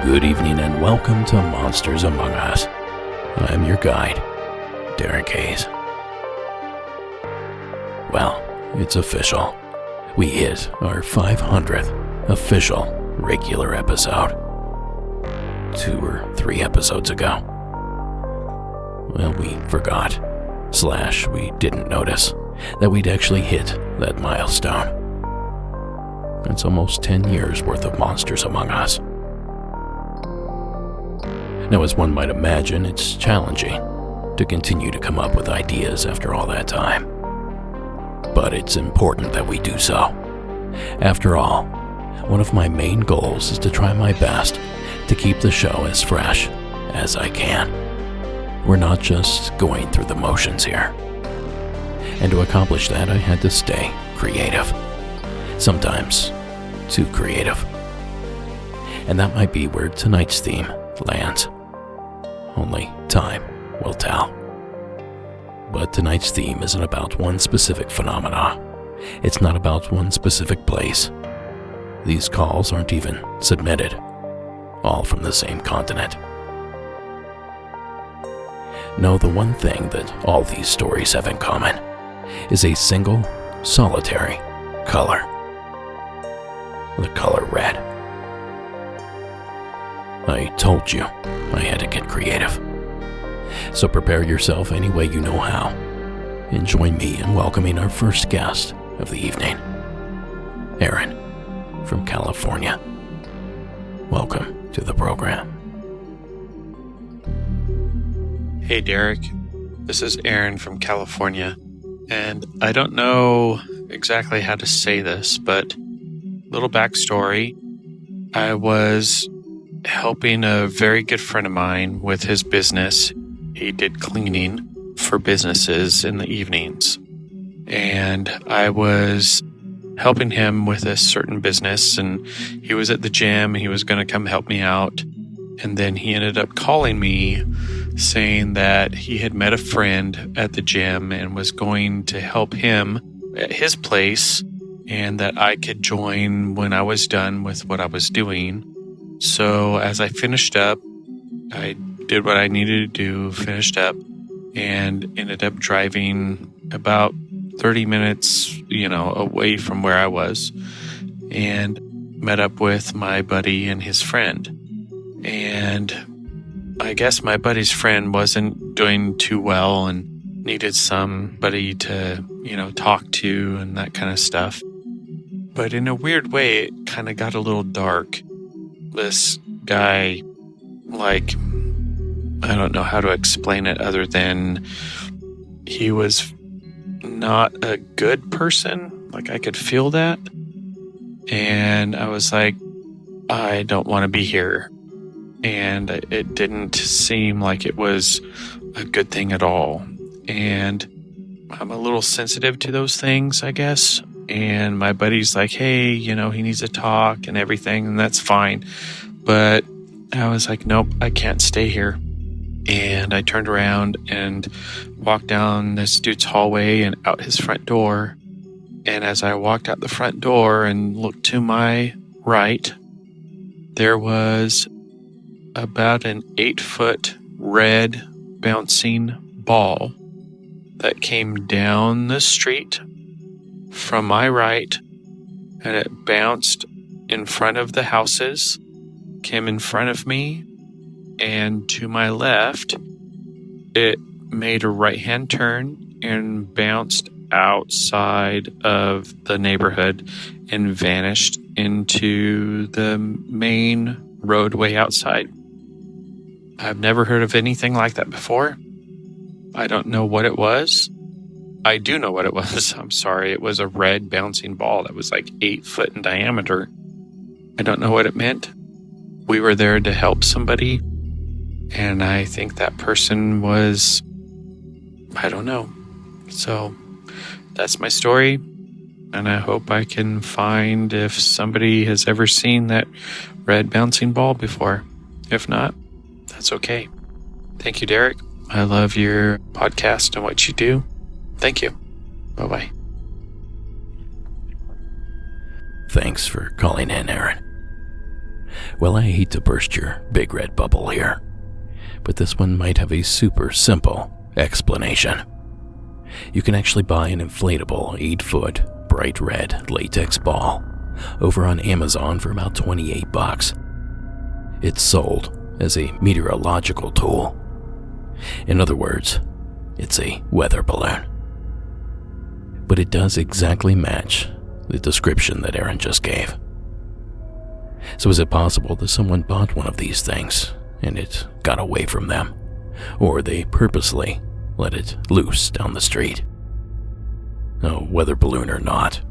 Good evening and welcome to Monsters Among Us. I'm your guide, Derek Hayes. Well, it's official. We hit our 500th official regular episode. 2 or 3 episodes ago. Well, we forgot, / we didn't notice that we'd actually hit that milestone. It's almost 10 years worth of Monsters Among Us. Now, as one might imagine, it's challenging to continue to come up with ideas after all that time. But it's important that we do so. After all, one of my main goals is to try my best to keep the show as fresh as I can. We're not just going through the motions here. And to accomplish that, I had to stay creative. Sometimes too creative. And that might be where tonight's theme lands. Only time will tell. But tonight's theme isn't about one specific phenomena. It's not about one specific place. These calls aren't even submitted, all from the same continent. No, the one thing that all these stories have in common is a single, solitary color. The color red. I told you I had to get creative. So prepare yourself any way you know how, and join me in welcoming our first guest of the evening, Aaron from California. Welcome to the program. Hey Derek, this is Aaron from California, and I don't know exactly how to say this, but little backstory. I was helping a very good friend of mine with his business. He did cleaning for businesses in the evenings. And I was helping him with a certain business, and he was at the gym. He was going to come help me out. And then he ended up calling me saying that he had met a friend at the gym and was going to help him at his place, and that I could join when I was done with what I was doing. So as I finished up, I did what I needed to do, finished up, and ended up driving about 30 minutes, away from where I was, and met up with my buddy and his friend. And I guess my buddy's friend wasn't doing too well and needed somebody to, talk to and that kind of stuff. But in a weird way, it kind of got a little dark. This guy, I don't know how to explain it other than he was not a good person. I could feel that. And I was like, I don't want to be here. And it didn't seem like it was a good thing at all. And I'm a little sensitive to those things, I guess. And my buddy's like, hey, he needs to talk and everything, and that's fine. But I was like, nope, I can't stay here. And I turned around and walked down this dude's hallway and out his front door. And as I walked out the front door and looked to my right, there was about an 8-foot red bouncing ball that came down the street from my right, and it bounced in front of the houses, came in front of me, and to my left, it made a right-hand turn and bounced outside of the neighborhood and vanished into the main roadway outside. I've never heard of anything like that before. I don't know what it was. I do know what it was. I'm sorry. It was a red bouncing ball that was like 8 foot in diameter. I don't know what it meant. We were there to help somebody, and I think that person was, I don't know. So that's my story, and I hope I can find if somebody has ever seen that red bouncing ball before. If not, that's okay. Thank you, Derek. I love your podcast and what you do. Thank you. Bye-bye. Thanks for calling in, Aaron. Well, I hate to burst your big red bubble here, but this one might have a super simple explanation. You can actually buy an inflatable 8-foot bright red latex ball over on Amazon for about $28. It's sold as a meteorological tool. In other words, it's a weather balloon. But it does exactly match the description that Aaron just gave. So is it possible that someone bought one of these things and it got away from them? Or they purposely let it loose down the street? No, weather balloon or not,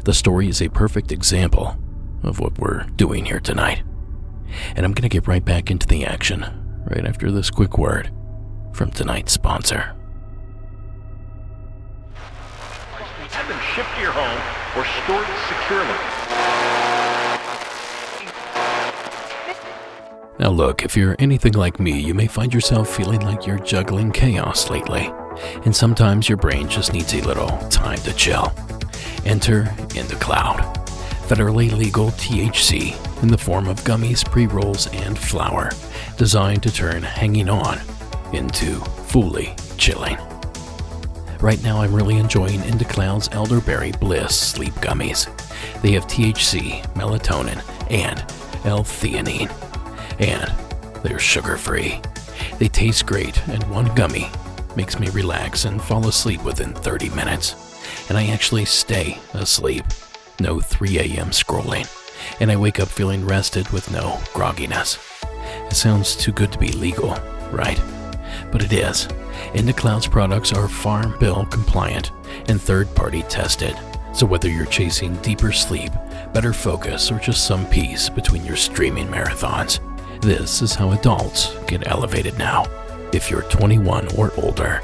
the story is a perfect example of what we're doing here tonight. And I'm going to get right back into the action right after this quick word from tonight's sponsor. Have them shipped to your home or stored securely. Now look, if you're anything like me, you may find yourself feeling like you're juggling chaos lately, and sometimes your brain just needs a little time to chill. Enter IndaCloud, federally legal THC in the form of gummies, pre-rolls, and flour, designed to turn hanging on into fully chilling. Right now, I'm really enjoying IndaCloud's Elderberry Bliss Sleep Gummies. They have THC, melatonin, and L-theanine, and they're sugar-free. They taste great, and one gummy makes me relax and fall asleep within 30 minutes. And I actually stay asleep. No 3 a.m. scrolling, and I wake up feeling rested with no grogginess. It sounds too good to be legal, right? But it is. IndaCloud's products are Farm Bill compliant and third-party tested. So whether you're chasing deeper sleep, better focus, or just some peace between your streaming marathons, this is how adults get elevated now. If you're 21 or older,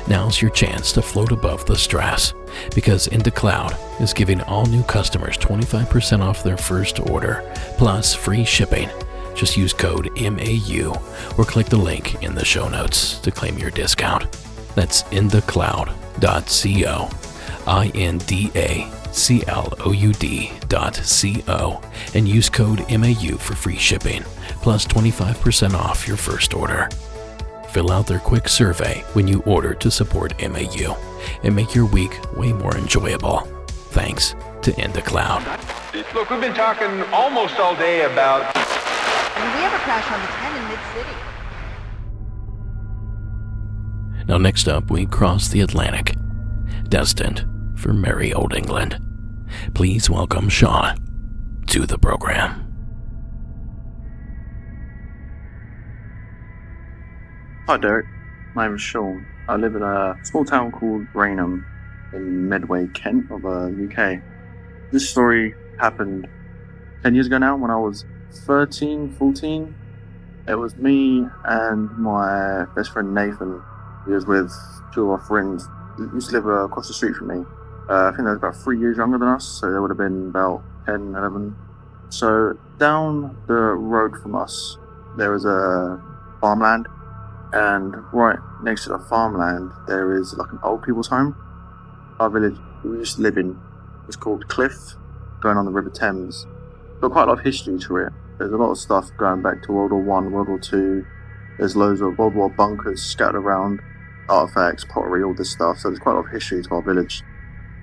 now's your chance to float above the stress, because IndaCloud is giving all new customers 25% off their first order, plus free shipping. Just use code MAU or click the link in the show notes to claim your discount. That's indacloud.co, INDACLOUD.co, and use code MAU for free shipping, plus 25% off your first order. Fill out their quick survey when you order to support MAU and make your week way more enjoyable. Thanks to IndaCloud. Look, we've been talking almost all day about... And we have a crash on the 10 in mid-city. Now next up, we cross the Atlantic, destined for merry old England. Please welcome Sean to the program. Hi Derek, my name is Sean. I live in a small town called Rainham in Medway, Kent of the UK. This story happened 10 years ago now when I was 13, 14. It was me and my best friend Nathan. He was with 2 of our friends who used to live across the street from me. I think they were about 3 years younger than us, so they would have been about 10, 11. So down the road from us, there is a farmland, and right next to the farmland, there is like an old people's home. Our village we used to live in was called Cliff, going on the River Thames. Got quite a lot of history to it. There's a lot of stuff going back to World War I, World War II. There's loads of World War bunkers scattered around, artifacts, pottery, all this stuff. So there's quite a lot of history to our village.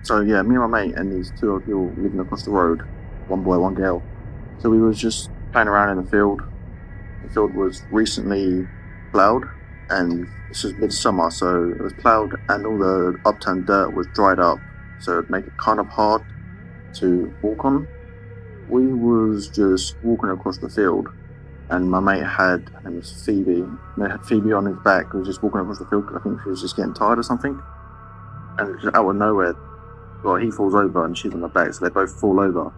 So yeah, me and my mate and these 2 people living across the road, one boy, one girl. So we was just playing around in the field. The field was recently ploughed, and this was midsummer, so it was ploughed and all the upturned dirt was dried up, so it'd make it kind of hard to walk on. We was just walking across the field, and my mate her name was Phoebe, and they had Phoebe on his back, who was just walking across the field because I think she was just getting tired or something. And just out of nowhere, well, he falls over and she's on the back, so they both fall over.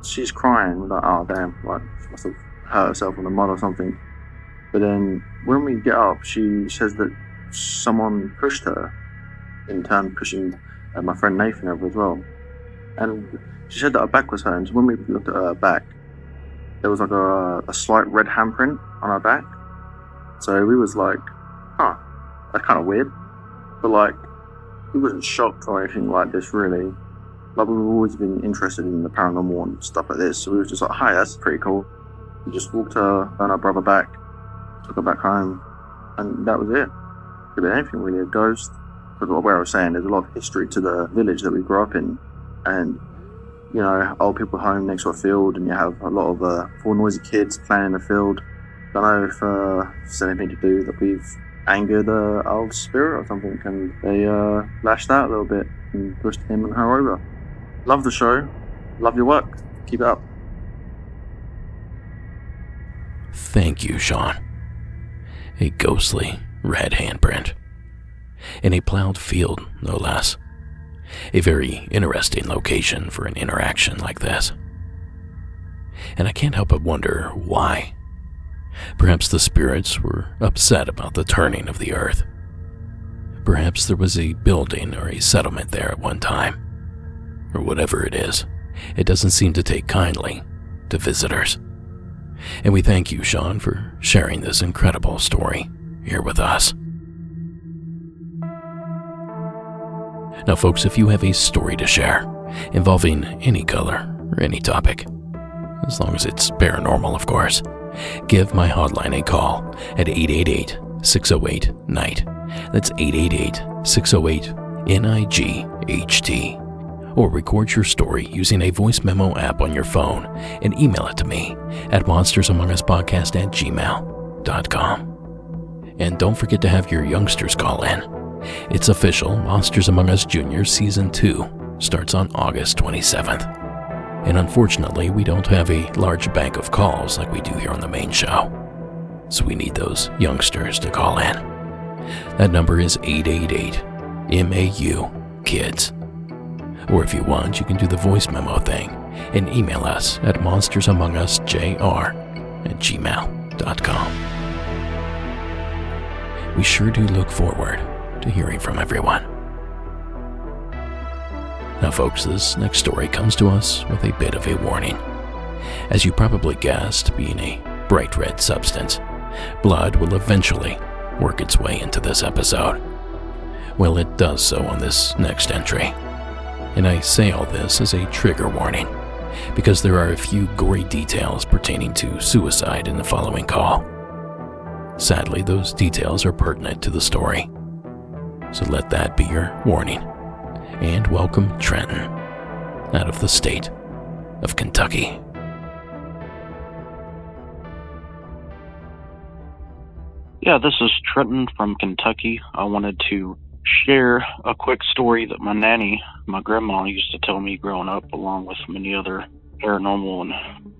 She's crying, we're like, oh damn, like, she must have hurt herself in the mud or something. But then when we get up, she says that someone pushed her, in turn pushing my friend Nathan over as well. And she said that her back was hurt, and when we looked at her back, there was like a slight red handprint on her back. So we was like, huh, that's kind of weird. But like, we wasn't shocked or anything like this really. Like, we've always been interested in the paranormal and stuff like this, so we was just like, hi, that's pretty cool. We just walked her and her brother back, took her back home, and that was it. Could be anything really, a ghost. Because what I was saying, there's a lot of history to the village that we grew up in, and you know, old people home next to a field, and you have a lot of 4 noisy kids playing in the field. Don't know if it's anything to do that we've angered old spirit or something, and they lashed out a little bit and pushed him and her over. Love the show, love your work, keep it up. Thank you, Sean. A ghostly red handprint. In a plowed field, no less. A very interesting location for an interaction like this. And I can't help but wonder why. Perhaps the spirits were upset about the turning of the earth. Perhaps there was a building or a settlement there at one time. Or whatever it is, it doesn't seem to take kindly to visitors. And we thank you, Sean, for sharing this incredible story here with us. Now, folks, if you have a story to share involving any color or any topic, as long as it's paranormal, of course, give my hotline a call at 888-608-NIGHT. That's 888-608-NIGHT. Or record your story using a voice memo app on your phone and email it to me at monstersamonguspodcast@gmail.com. And don't forget to have your youngsters call in. It's official, Monsters Among Us Junior Season 2 starts on August 27th. And unfortunately, we don't have a large bank of calls like we do here on the main show. So we need those youngsters to call in. That number is 888-MAU-KIDS. Or if you want, you can do the voice memo thing and email us at monstersamongusjr@gmail.com. We sure do look forward to hearing from everyone. Now, folks, this next story comes to us with a bit of a warning. As you probably guessed, being a bright red substance, blood will eventually work its way into this episode. Well, it does so on this next entry. And I say all this as a trigger warning, because there are a few gory details pertaining to suicide in the following call. Sadly, those details are pertinent to the story. So let that be your warning. And welcome Trenton, out of the state of Kentucky. Yeah, this is Trenton from Kentucky. I wanted to share a quick story that my nanny, my grandma, used to tell me growing up, along with many other paranormal and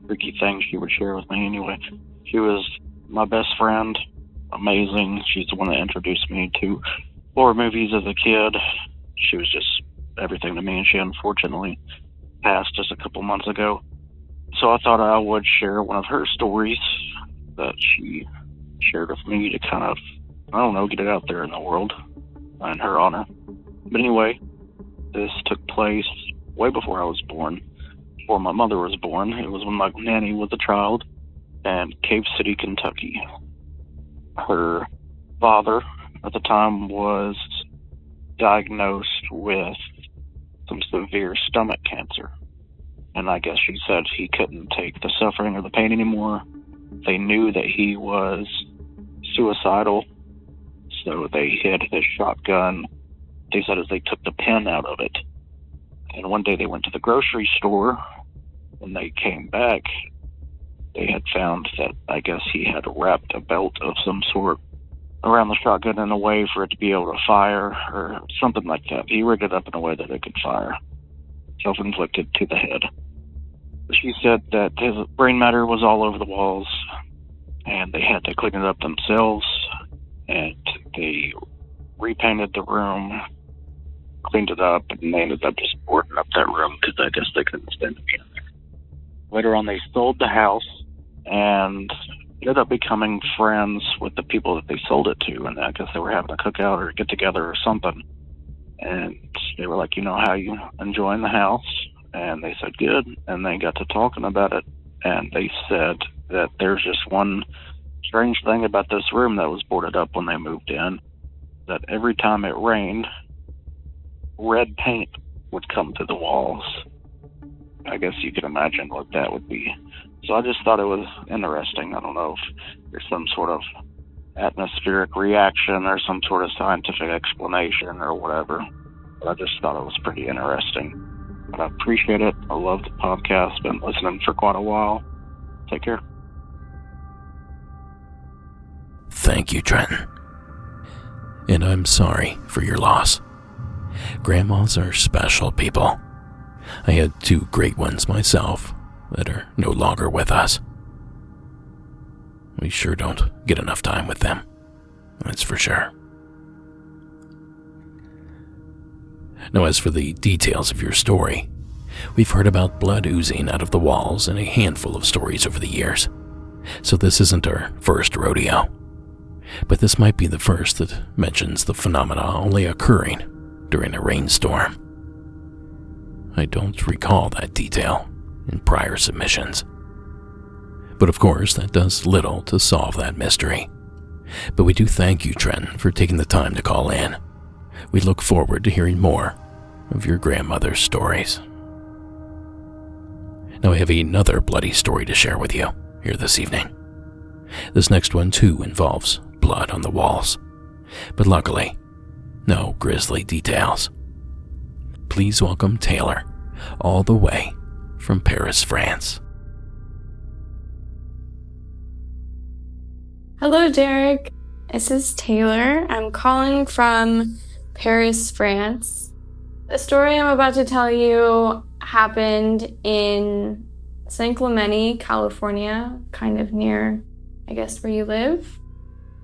freaky things she would share with me anyway. She was my best friend, amazing. She's the one that introduced me to horror movies as a kid. She was just everything to me, and she unfortunately passed just a couple months ago. So I thought I would share one of her stories that she shared with me to kind of, I don't know, get it out there in the world in her honor. But anyway, this took place way before I was born, before my mother was born. It was when my nanny was a child in Cave City, Kentucky. Her father at the time was diagnosed with some severe stomach cancer. And I guess she said he couldn't take the suffering or the pain anymore. They knew that he was suicidal, so they hid his shotgun. They said as they took the pin out of it. And one day they went to the grocery store. When they came back, they had found that I guess he had wrapped a belt of some sort around the shotgun in a way for it to be able to fire or something like that. He rigged it up in a way that it could fire. Self-inflicted to the head. She said that his brain matter was all over the walls and they had to clean it up themselves, and they repainted the room, cleaned it up, and they ended up just boarding up that room because I guess they couldn't stand to be in there. Later on, they sold the house and ended up becoming friends with the people that they sold it to, and I guess they were having a cookout or get together or something. And they were like, how you enjoying the house? And they said, good. And they got to talking about it. And they said that there's just one strange thing about this room that was boarded up when they moved in, that every time it rained, red paint would come to the walls. I guess you can imagine what that would be. So I just thought it was interesting. I don't know if there's some sort of atmospheric reaction or some sort of scientific explanation or whatever. But I just thought it was pretty interesting. But I appreciate it. I love the podcast. Been listening for quite a while. Take care. Thank you, Trenton. And I'm sorry for your loss. Grandmas are special people. I had 2 great ones myself that are no longer with us. We sure don't get enough time with them, that's for sure. Now, as for the details of your story, we've heard about blood oozing out of the walls in a handful of stories over the years, so this isn't our first rodeo. But this might be the first that mentions the phenomena only occurring during a rainstorm. I don't recall that detail in prior submissions. But of course, that does little to solve that mystery. But we do thank you, Trent, for taking the time to call in. We look forward to hearing more of your grandmother's stories. Now I have another bloody story to share with you here this evening. This next one too involves blood on the walls, but luckily, no grisly details. Please welcome Taylor, all the way from Paris, France. Hello, Derek. This is Taylor. I'm calling from Paris, France. The story I'm about to tell you happened in San Clemente, California, kind of near, I guess, where you live.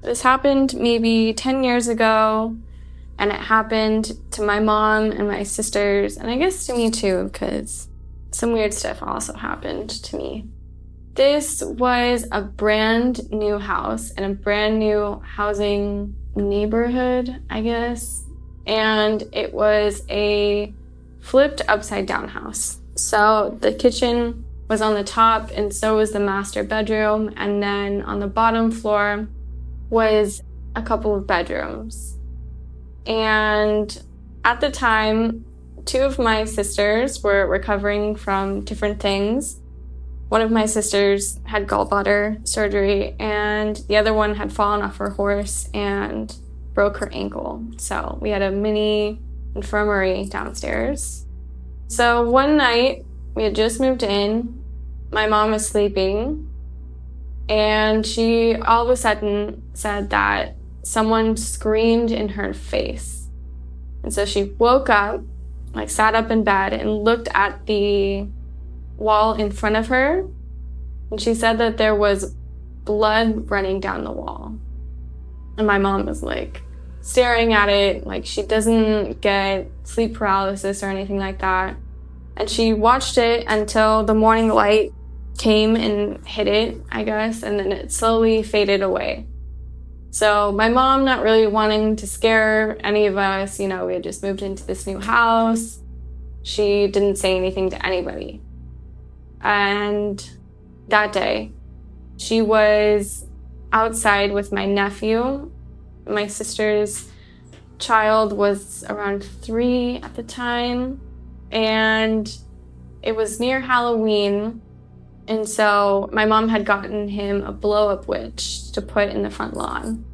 This happened maybe 10 years ago, and it happened to my mom and my sisters, and I guess to me too, because some weird stuff also happened to me. This was a brand new house in a brand new housing neighborhood, I guess. And it was a flipped upside down house. So the kitchen was on the top and so was the master bedroom. And then on the bottom floor was a couple of bedrooms. And at the time, 2 of my sisters were recovering from different things. One of my sisters had gallbladder surgery, and the other one had fallen off her horse and broke her ankle. So we had a mini infirmary downstairs. So one night, we had just moved in. My mom was sleeping, and she all of a sudden said that someone screamed in her face. And so she woke up, sat up in bed and looked at the wall in front of her, and she said that there was blood running down the wall. And my mom was staring at it, she doesn't get sleep paralysis or anything like that. And she watched it until the morning light came and hit it, I guess, and then it slowly faded away. So my mom, not really wanting to scare any of us, we had just moved into this new house. She didn't say anything to anybody. And that day, she was outside with my nephew. My sister's child was around 3 at the time, and it was near Halloween. And so my mom had gotten him a blow-up witch to put in the front lawn.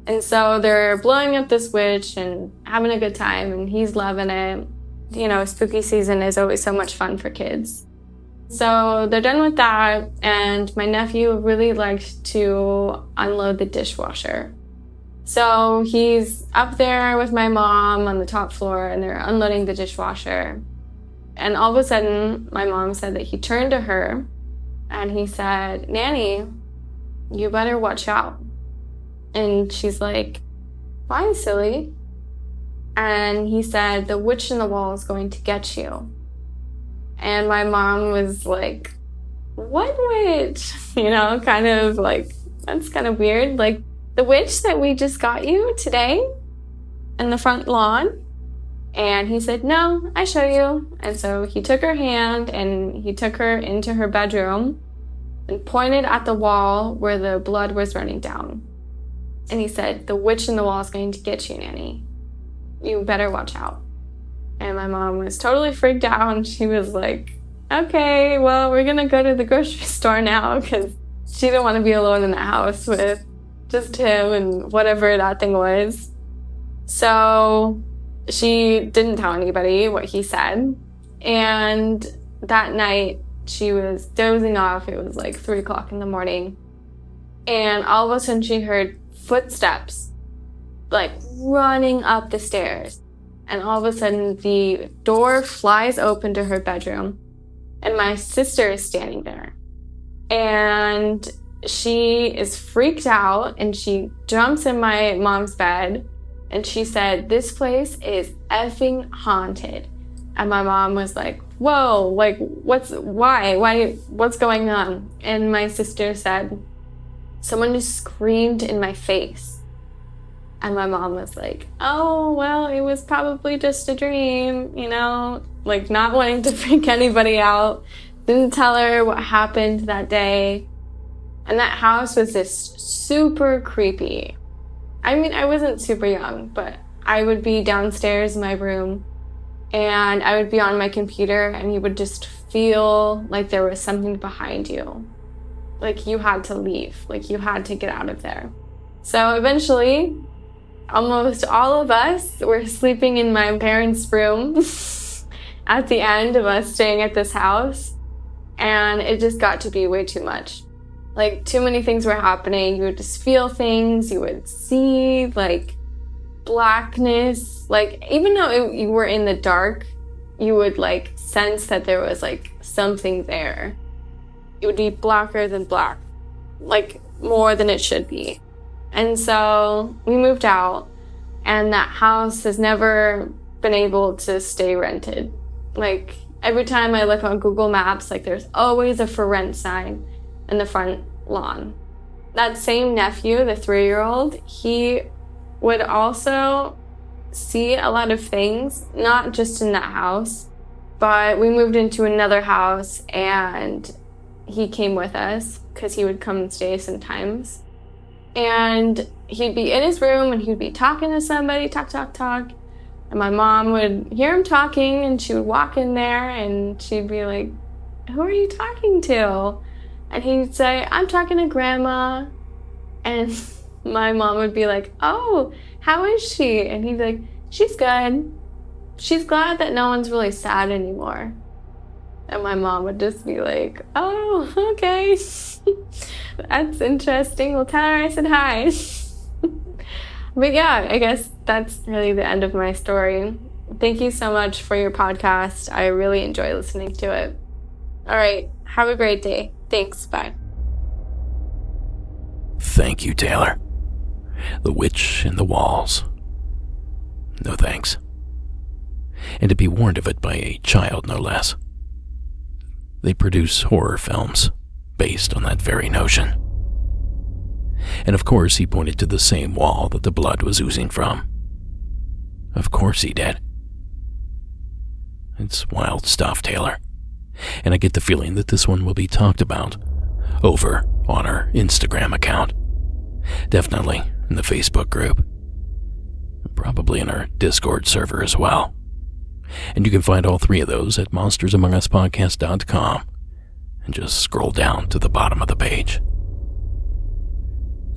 And so they're blowing up this witch and having a good time, and he's loving it. Spooky season is always so much fun for kids. So they're done with that, and my nephew really liked to unload the dishwasher. So he's up there with my mom on the top floor, and they're unloading the dishwasher. And all of a sudden, my mom said that he turned to her and he said, "Nanny, you better watch out." And she's like, "Why, silly?" And he said, "The witch in the wall is going to get you." And my mom was like, "What witch?" Kind of like, that's kind of weird. Like, the witch that we just got you today in the front lawn? And he said, "No, I show you." And so he took her hand and he took her into her bedroom and pointed at the wall where the blood was running down. And he said, "The witch in the wall is going to get you, Nanny. You better watch out." And my mom was totally freaked out, and she was like, "Okay, well, we're gonna go to the grocery store now," because she didn't want to be alone in the house with just him and whatever that thing was. So she didn't tell anybody what he said. And that night she was dozing off. It was like 3 o'clock in the morning. And all of a sudden she heard footsteps, like running up the stairs. And all of a sudden the door flies open to her bedroom. And my sister is standing there. And she is freaked out and she jumps in my mom's bed. And she said, "This place is effing haunted." And my mom was like, "Whoa, like, what's going on?" And my sister said, "Someone just screamed in my face." And my mom was like, "Oh, well, it was probably just a dream," like not wanting to freak anybody out. Didn't tell her what happened that day. And that house was just super creepy. I mean, I wasn't super young, but I would be downstairs in my room and I would be on my computer and you would just feel like there was something behind you. Like you had to leave, like you had to get out of there. So eventually, almost all of us were sleeping in my parents' room at the end of us staying at this house. And it just got to be way too much. Like, too many things were happening. You would just feel things. You would see, like, blackness. Like, even though you were in the dark, you would, like, sense that there was, like, something there. It would be blacker than black. Like, more than it should be. And so we moved out. And that house has never been able to stay rented. Like, every time I look on Google Maps, like, there's always a for rent sign in the front lawn. That same nephew, the 3-year-old, he would also see a lot of things, not just in that house, but we moved into another house and he came with us because he would come and stay sometimes. And he'd be in his room and he'd be talking to somebody, talk. And my mom would hear him talking and she would walk in there and she'd be like, "Who are you talking to?" And he'd say, "I'm talking to Grandma." And my mom would be like, "Oh, how is she?" And he'd be like, "She's good. She's glad that no one's really sad anymore." And my mom would just be like, "Oh, okay. That's interesting. Well, tell her I said hi." But yeah, I guess that's really the end of my story. Thank you so much for your podcast. I really enjoy listening to it. All right. Have a great day. Thanks. Bye. Thank you, Taylor. The witch in the walls. No thanks. And to be warned of it by a child, no less. They produce horror films based on that very notion. And of course he pointed to the same wall that the blood was oozing from. Of course he did. It's wild stuff, Taylor. And I get the feeling that this one will be talked about over on our Instagram account. Definitely in the Facebook group. Probably in our Discord server as well. And you can find all 3 of those at monstersamonguspodcast.com and just scroll down to the bottom of the page.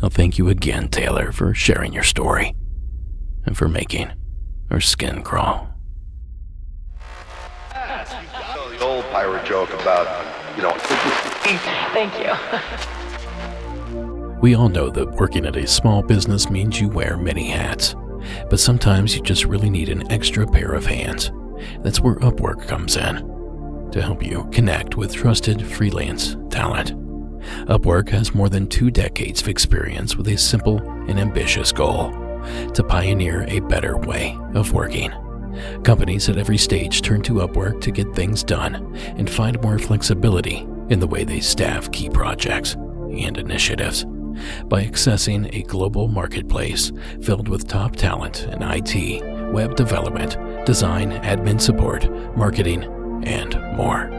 Now thank you again, Taylor, for sharing your story and for making our skin crawl. The old pirate joke about, Thank you. We all know that working at a small business means you wear many hats, but sometimes you just really need an extra pair of hands. That's where Upwork comes in, to help you connect with trusted freelance talent. Upwork has more than 2 decades of experience with a simple and ambitious goal: to pioneer a better way of working. Companies at every stage turn to Upwork to get things done and find more flexibility in the way they staff key projects and initiatives. By accessing a global marketplace filled with top talent in IT, web development, design, admin support, marketing, and more.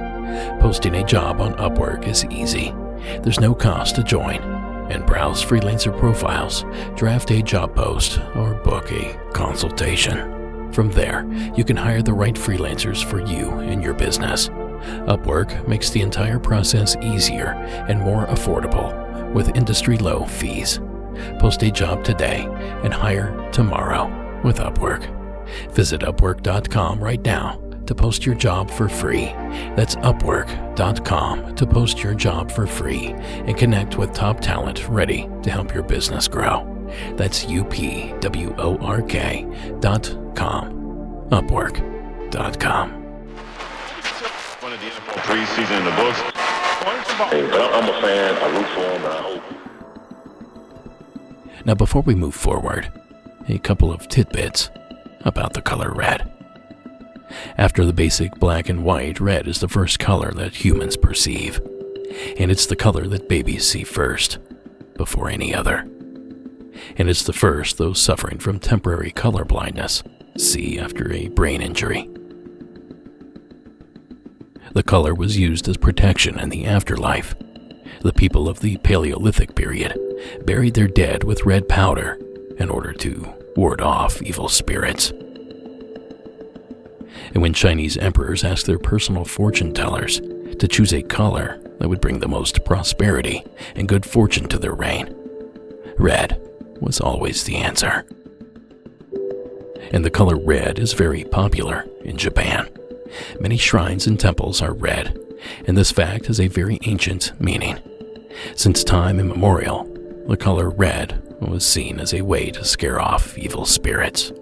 Posting a job on Upwork is easy. There's no cost to join, and browse freelancer profiles, draft a job post, or book a consultation. From there, you can hire the right freelancers for you and your business. Upwork makes the entire process easier and more affordable with industry-low fees. Post a job today and hire tomorrow with Upwork. Visit Upwork.com right now to post your job for free. That's Upwork.com to post your job for free and connect with top talent ready to help your business grow. That's Upwork.com. Upwork.com. One of the NFL preseason in the books. I'm a fan. I root for him. I hope. Now, before we move forward, a couple of tidbits about the color red. After the basic black and white, red is the first color that humans perceive, and it's the color that babies see first, before any other. And it's the first those suffering from temporary color blindness see after a brain injury. The color was used as protection in the afterlife. The people of the Paleolithic period buried their dead with red powder in order to ward off evil spirits. And when Chinese emperors asked their personal fortune tellers to choose a color that would bring the most prosperity and good fortune to their reign, red was always the answer. And the color red is very popular in Japan. Many shrines and temples are red, and this fact has a very ancient meaning. Since time immemorial, the color red was seen as a way to scare off evil spirits.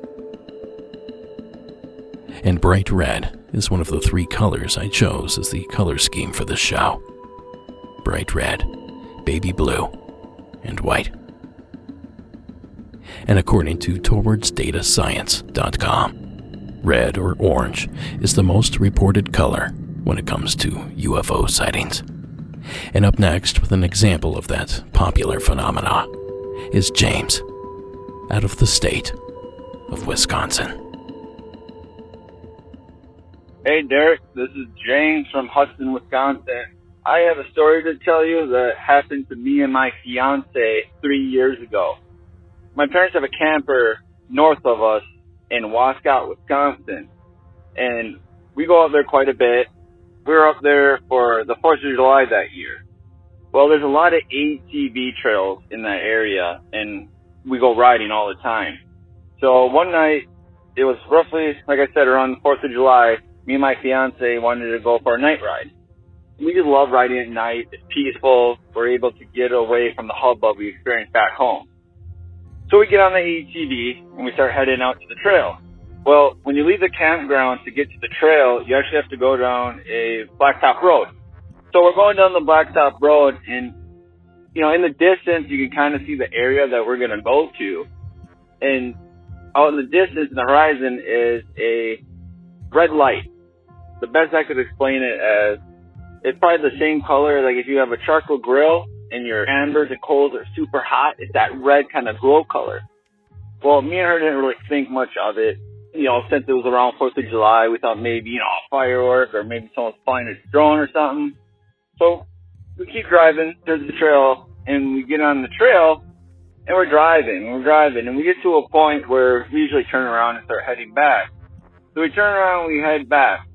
And bright red is one of the 3 colors I chose as the color scheme for this show. Bright red, baby blue, and white. And according to towardsdatascience.com, red or orange is the most reported color when it comes to UFO sightings. And up next with an example of that popular phenomena is James, out of the state of Wisconsin. Hey Derek, this is James from Hudson, Wisconsin. I have a story to tell you that happened to me and my fiance 3 years ago. My parents have a camper north of us in Wascott, Wisconsin, and we go up there quite a bit. We were up there for the 4th of July that year. Well, there's a lot of ATV trails in that area, and we go riding all the time. So one night, it was roughly, like I said, around the 4th of July, me and my fiance wanted to go for a night ride. We just love riding at night. It's peaceful. We're able to get away from the hubbub we experienced back home. So we get on the ATV and we start heading out to the trail. Well, when you leave the campground to get to the trail, you actually have to go down a blacktop road. So we're going down the blacktop road, and, in the distance, you can kind of see the area that we're going to go to. And out in the distance, in the horizon, is a red light. The best I could explain it as, it's probably the same color, like if you have a charcoal grill and your embers and coals are super hot, it's that red kind of glow color. Well, me and her didn't really think much of it. Since it was around 4th of July, we thought maybe, a firework or maybe someone's flying a drone or something. So we keep driving towards the trail, and we get on the trail, and we're driving, and we get to a point where we usually turn around and start heading back. So we turn around, we head back.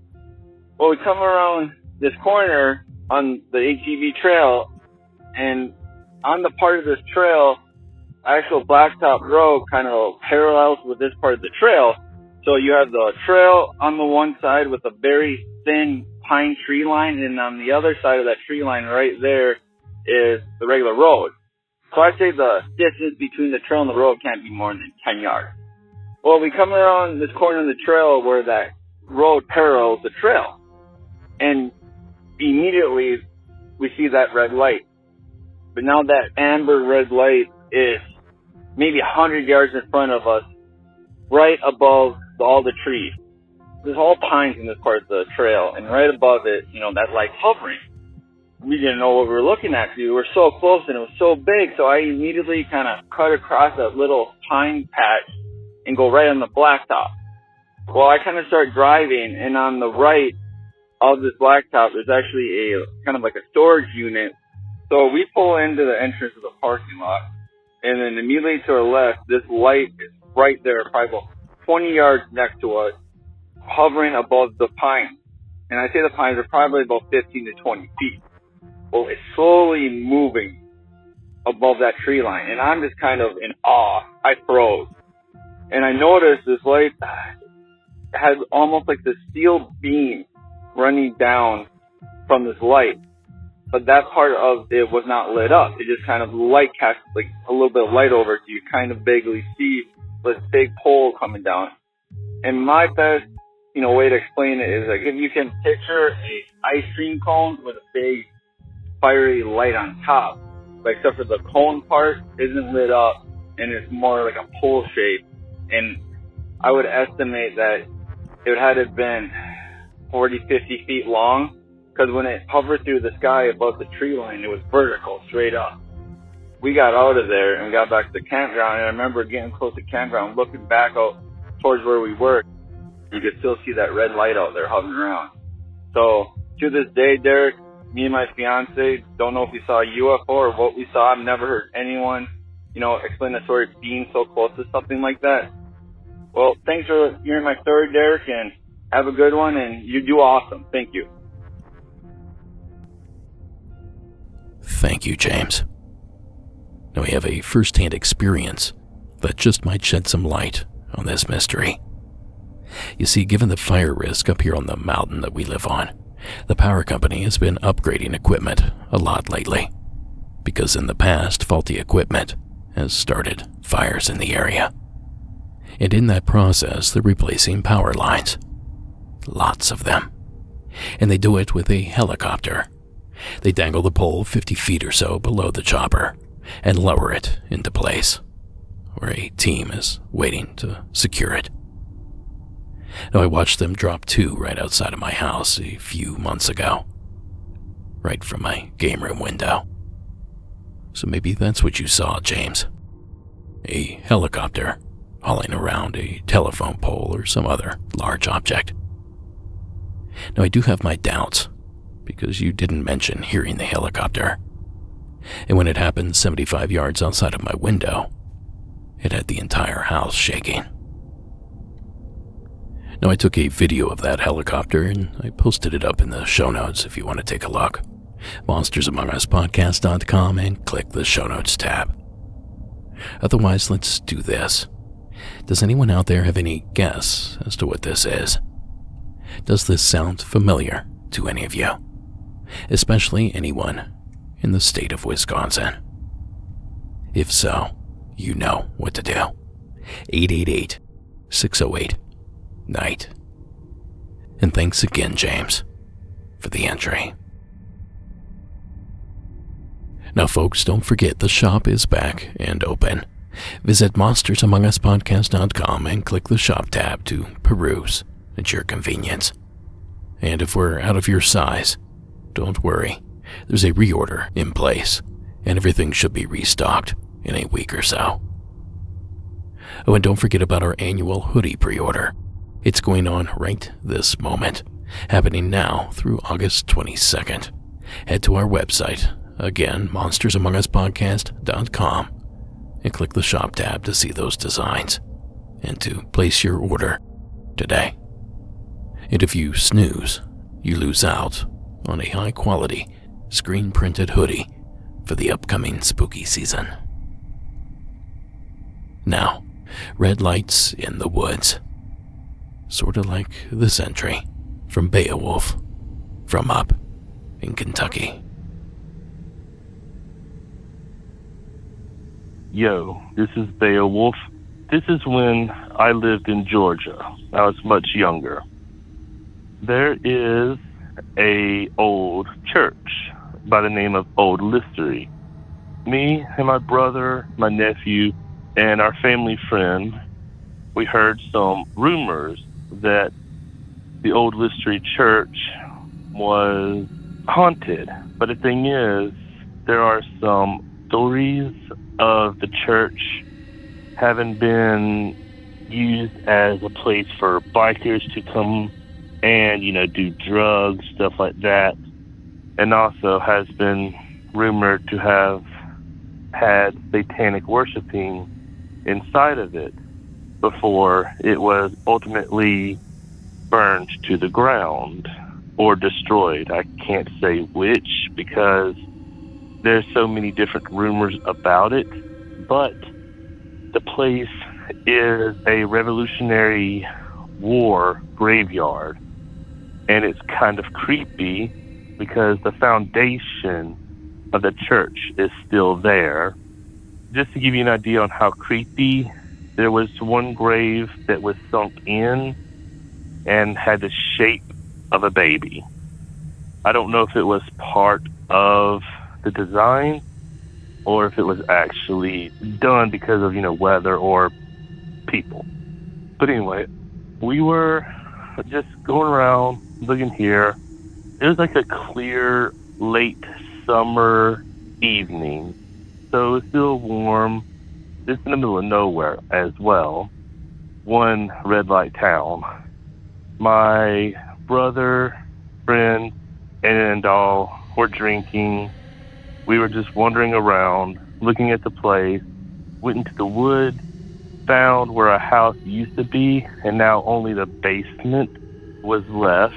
Well, we come around this corner on the ATV trail, and on the part of this trail, actual blacktop road kind of parallels with this part of the trail. So you have the trail on the one side with a very thin pine tree line, and on the other side of that tree line right there is the regular road. So I'd say the distance between the trail and the road can't be more than 10 yards. Well, we come around this corner of the trail where that road parallels the trail. And immediately we see that red light. But now that amber red light is maybe 100 yards in front of us, right above all the trees. There's all pines in this part of the trail, and right above it, that light's hovering. We didn't know what we were looking at. We were so close and it was so big, so I immediately kind of cut across that little pine patch and go right on the blacktop. Well, I kind of start driving, and on the right of this blacktop, there's actually a kind of like a storage unit. So we pull into the entrance of the parking lot, and then immediately to our left, this light is right there, probably about 20 yards next to us, hovering above the pines. And I say the pines are probably about 15 to 20 feet. Well, it's slowly moving above that tree line, and I'm just kind of in awe. I froze. And I noticed this light had almost like the steel beam running down from this light. But that part of it was not lit up. It just kind of light cast like a little bit of light over it, so you kind of vaguely see this big pole coming down. And my best, way to explain it is like if you can picture a ice cream cone with a big fiery light on top, but except for the cone part isn't lit up and it's more like a pole shape. And I would estimate that it would have to have been 40, 50 feet long, because when it hovered through the sky above the tree line, it was vertical, straight up. We got out of there and got back to the campground, and I remember getting close to the campground, looking back out towards where we were. You could still see that red light out there hovering around. So to this day, Derek, me and my fiance don't know if we saw a UFO or what we saw. I've never heard anyone, explain the story of being so close to something like that. Well, thanks for hearing my story, Derek, and have a good one, and you do awesome. Thank you. Thank you, James. Now we have a first-hand experience that just might shed some light on this mystery. You see, given the fire risk up here on the mountain that we live on, the power company has been upgrading equipment a lot lately, because in the past, faulty equipment has started fires in the area. And in that process, they're replacing power lines. Lots of them. And they do it with a helicopter. They dangle the pole 50 feet or so below the chopper and lower it into place, where a team is waiting to secure it. Now, I watched them drop two right outside of my house a few months ago, right from my game room window. So maybe that's what you saw, James. A helicopter hauling around a telephone pole or some other large object. Now, I do have my doubts, because you didn't mention hearing the helicopter. And when it happened 75 yards outside of my window, it had the entire house shaking. Now, I took a video of that helicopter and I posted it up in the show notes if you want to take a look. MonstersAmongUsPodcast.com and click the show notes tab. Otherwise, let's do this. Does anyone out there have any guess as to what this is? Does this sound familiar to any of you? Especially anyone in the state of Wisconsin? If so, you know what to do. 888-608-NIGHT. And thanks again, James, for the entry. Now, folks, don't forget the shop is back and open. Visit MonstersAmongUsPodcast.com and click the shop tab to peruse at your convenience. And if we're out of your size, don't worry. There's a reorder in place, and everything should be restocked in a week or so. Oh, and don't forget about our annual hoodie pre-order. It's going on right this moment, happening now through August 22nd. Head to our website, again, MonstersAmongUsPodcast.com, and click the shop tab to see those designs and to place your order today. And if you snooze, you lose out on a high-quality, screen-printed hoodie for the upcoming spooky season. Now, red lights in the woods. Sort of like this entry from Beowulf, from up in Kentucky. Yo, this is Beowulf. This is when I lived in Georgia. I was much younger. There is a old church by the name of Old Listery. Me and my brother, my nephew, and our family friend, we heard some rumors that the Old Listery church was haunted. But the thing is, there are some stories of the church having been used as a place for bikers to come and, do drugs, stuff like that. And also has been rumored to have had satanic worshiping inside of it before it was ultimately burned to the ground or destroyed. I can't say which because there's so many different rumors about it, but the place is a Revolutionary War graveyard, and it's kind of creepy because the foundation of the church is still there. Just to give you an idea on how creepy, there was one grave that was sunk in and had the shape of a baby. I don't know if it was part of the design or if it was actually done because of, weather or people. But anyway, we were just going around looking here. It was like a clear late summer evening, so it's still warm. It's in the middle of nowhere as well. One red light town. My brother, friend, and all were drinking. We were just wandering around, looking at the place, went into the woods, found where a house used to be, and now only the basement was left.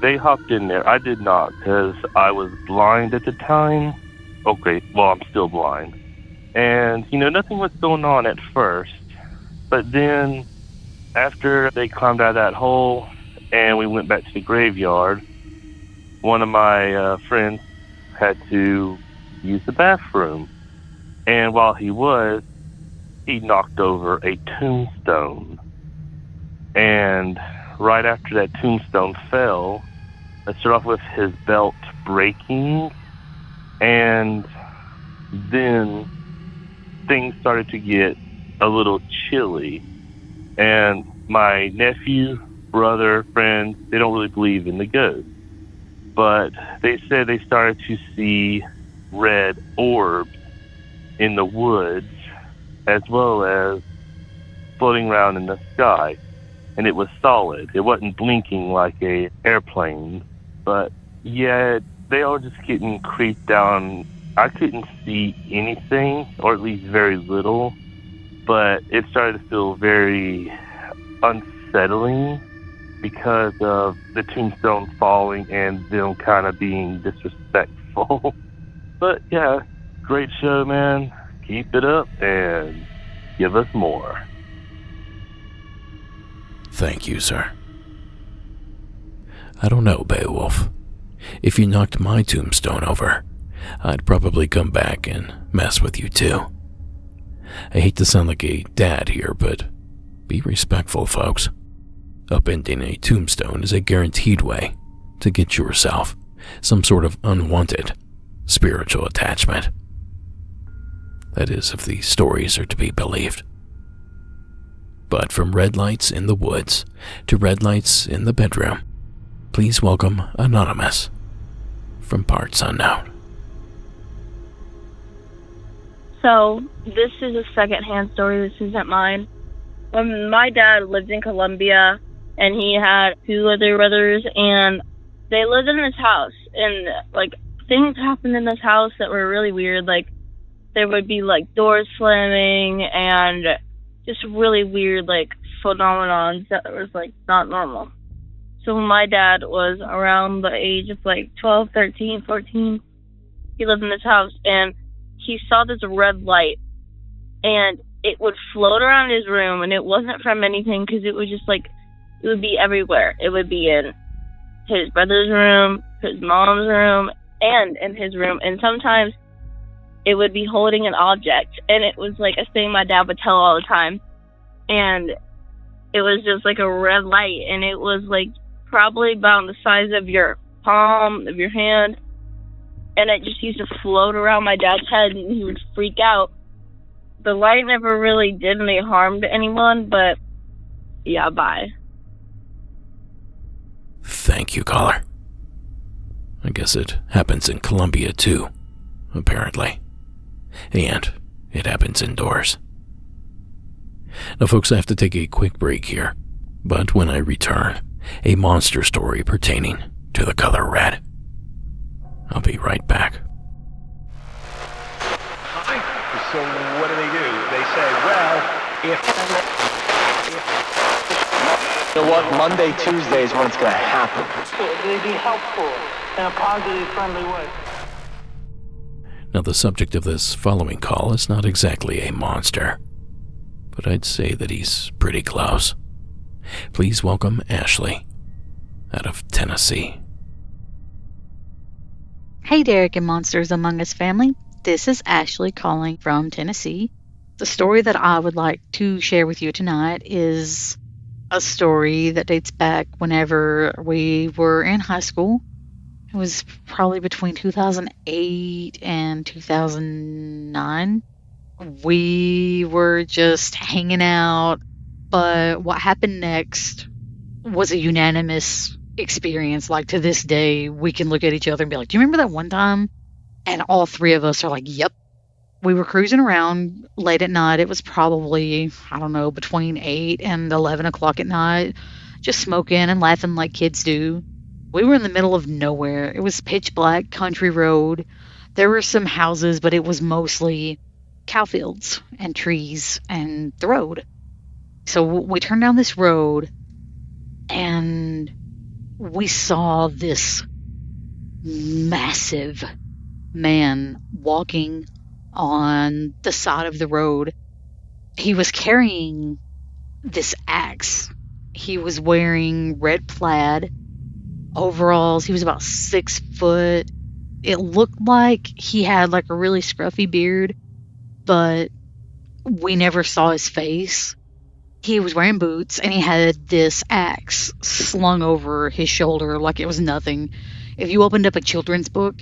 They hopped in there. I did not because I was blind at the time. Okay, well, I'm still blind. And, nothing was going on at first. But then, after they climbed out of that hole and we went back to the graveyard, one of my friends had to use the bathroom. And while he knocked over a tombstone. And right after that tombstone fell, it started off with his belt breaking, and then things started to get a little chilly. And my nephew, brother, friend, they don't really believe in the ghost. But they said they started to see red orbs in the woods as well as floating around in the sky. And it was solid. It wasn't blinking like a airplane. But yeah, they all just getting creeped out. I couldn't see anything, or at least very little. But it started to feel very unsettling because of the tombstone falling and them kind of being disrespectful. But yeah, great show, man. Keep it up and give us more. Thank you, sir. I don't know, Beowulf. If you knocked my tombstone over, I'd probably come back and mess with you too. I hate to sound like a dad here, but be respectful, folks. Upending a tombstone is a guaranteed way to get yourself some sort of unwanted spiritual attachment. That is, if the stories are to be believed. But from red lights in the woods to red lights in the bedroom, please welcome Anonymous from Parts Unknown. So, this is a secondhand story. This isn't mine. When my dad lived in Colombia, and he had two other brothers, and they lived in this house, and, things happened in this house that were really weird. There would be, doors slamming, and just really weird, phenomenons that was, not normal. So when my dad was around the age of, 12, 13, 14, he lived in this house, and he saw this red light, and it would float around his room, and it wasn't from anything, because it was just, it would be everywhere. It would be in his brother's room, his mom's room, and in his room, and sometimes it would be holding an object, and it was like a thing my dad would tell all the time. And it was just like a red light, and it was like probably about the size of your palm of your hand, and it just used to float around my dad's head, and he would freak out. The light never really did any harm to anyone, but yeah, bye. Thank you, caller. I guess it happens in Colombia too, apparently. And it happens indoors. Now, folks, I have to take a quick break here, but when I return, a monster story pertaining to the color red. I'll be right back. So what do? They say, well, if you know what, Monday, Tuesday is when it's going to happen. They'd be helpful in a positive, friendly way. Now, the subject of this following call is not exactly a monster, but I'd say that he's pretty close. Please welcome Ashley out of Tennessee. Hey, Derek and Monsters Among Us family. This is Ashley calling from Tennessee. The story that I would like to share with you tonight is a story that dates back whenever we were in high school. It was probably between 2008 and 2009. We were just hanging out, but what happened next was a unanimous experience. Like, to this day, we can look at each other and be like, do you remember that one time? And all three of us are like, yep. We were cruising around late at night. It was probably, I don't know, between 8 and 11 o'clock at night, just smoking and laughing like kids do. We were in the middle of nowhere. It was pitch black country road. There were some houses, but it was mostly cow fields and trees and the road. So we turned down this road and we saw this massive man walking on the side of the road. He was carrying this axe. He was wearing red plaid overalls. He was about 6 foot. It looked like he had like a really scruffy beard, but we never saw his face. He was wearing boots and he had this axe slung over his shoulder like it was nothing. If you opened up a children's book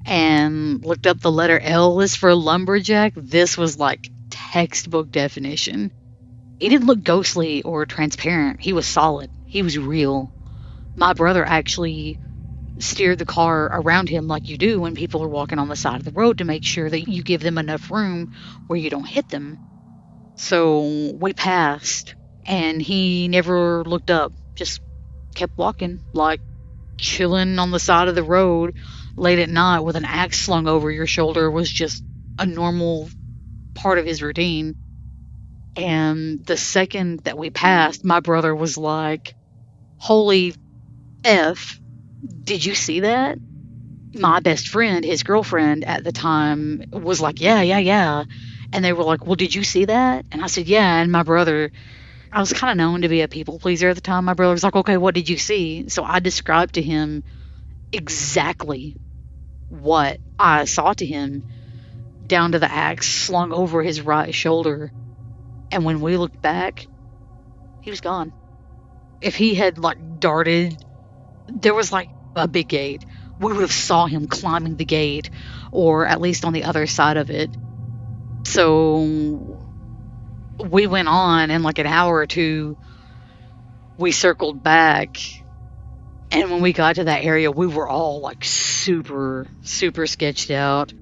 and looked up the letter L is for lumberjack, this was like textbook definition. He didn't look ghostly or transparent. He was solid. He was real. My brother actually steered the car around him like you do when people are walking on the side of the road to make sure that you give them enough room where you don't hit them. So we passed and he never looked up, just kept walking, like chilling on the side of the road late at night with an axe slung over your shoulder was just a normal part of his routine. And the second that we passed, my brother was like, holy F, did you see that? My best friend, his girlfriend at the time, was like, yeah. And they were like, well, did you see that? And I said, yeah. And my brother, I was kind of known to be a people pleaser at the time. My brother was like, okay, what did you see? So I described to him exactly what I saw to him, down to the axe slung over his right shoulder. And when we looked back, he was gone. If he had like darted, there was like a big gate. We would have saw him climbing the gate, or at least on the other side of it. So we went on, and like an hour or two, we circled back. And when we got to that area, we were all like super sketched out.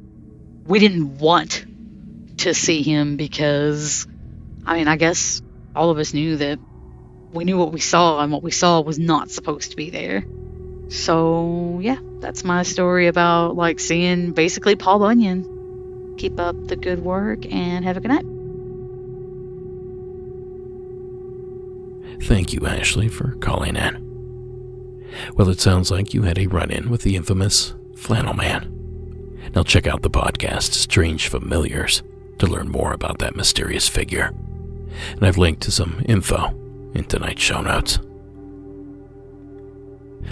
We didn't want to see him because, I mean, I guess all of us knew that we knew what we saw, and what we saw was not supposed to be there. So yeah, that's my story about like seeing basically Paul Bunyan. Keep up the good work and have a good night. Thank you, Ashley, for calling in. Well, it sounds like you had a run-in with the infamous Flannel Man. Now check out the podcast Strange Familiars to learn more about that mysterious figure. And I've linked to some info in tonight's show notes.